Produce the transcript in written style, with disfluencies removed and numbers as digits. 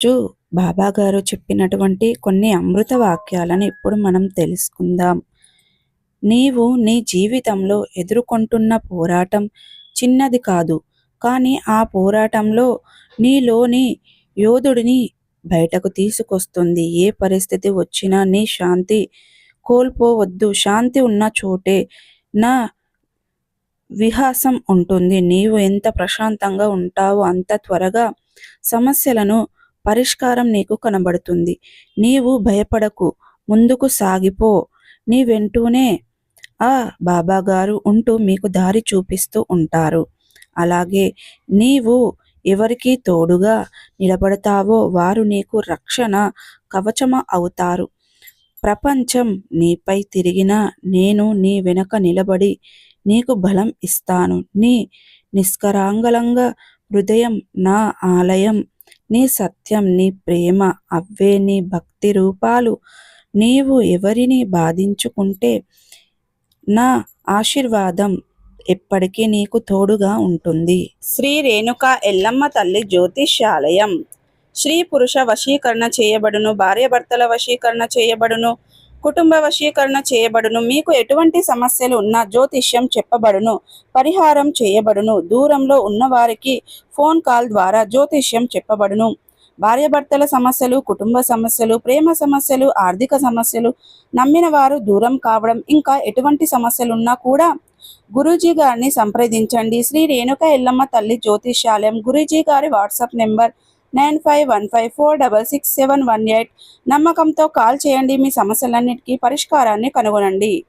రోజు బాబా గారు చెప్పినటువంటి కొన్ని అమృత వాక్యాలను ఇప్పుడు మనం తెలుసుకుందాం. నీవు నీ జీవితంలో ఎదుర్కొంటున్న పోరాటం చిన్నది కాదు. కానీ ఆ పోరాటంలో నీలోని యోధుడిని బయటకు తీసుకొస్తుంది. ఏ పరిస్థితి వచ్చినా నీ శాంతి కోల్పోవద్దు. శాంతి ఉన్న చోటే నా విహాసం ఉంటుంది. నీవు ఎంత ప్రశాంతంగా ఉంటావో అంత త్వరగా సమస్యలను పరిష్కారం నీకు కనబడుతుంది. నీవు భయపడకు, ముందుకు సాగిపో. నీ వెంటూనే ఆ బాబా గారు ఉంటూ మీకు దారి చూపిస్తూ ఉంటారు. అలాగే నీవు ఎవరికి తోడుగా నిలబడతావో వారు నీకు రక్షణ కవచమ అవుతారు. ప్రపంచం నీపై తిరిగినా నేను నీ వెనక నిలబడి నీకు బలం ఇస్తాను. నీ నిష్కరాంగలంగా హృదయం నా ఆలయం. నీ సత్యం, నీ ప్రేమ అవే నీ భక్తి రూపాలు. నీవు ఎవరిని బాధించుకుంటే నా ఆశీర్వాదం ఎప్పటికీ నీకు తోడుగా ఉంటుంది. శ్రీ రేణుకా ఎల్లమ్మ తల్లి జ్యోతిష్యాలయం. స్త్రీ పురుష వశీకరణ చేయబడును, భార్యాభర్తల వశీకరణ చేయబడును, కుటుంబ వశీకరణ చేయబడును. మీకు ఎటువంటి సమస్యలు ఉన్నా జ్యోతిష్యం చెప్పబడును, పరిహారం చేయబడును. దూరంలో ఉన్నవారికి ఫోన్ కాల్ ద్వారా జ్యోతిష్యం చెప్పబడును. భార్యాభర్తల సమస్యలు, కుటుంబ సమస్యలు, ప్రేమ సమస్యలు, ఆర్థిక సమస్యలు, నమ్మిన వారు దూరం కావడం, ఇంకా ఎటువంటి సమస్యలున్నా కూడా గురూజీ గారిని సంప్రదించండి. శ్రీ రేణుక ఎల్లమ్మ తల్లి జ్యోతిష్యాలయం. గురూజీ గారి వాట్సాప్ నెంబర్ 9515466718. నమ్మకంతో కాల్ చేయండి. మీ సమస్యలన్నిటికీ పరిష్కారాన్ని కనుగొనండి.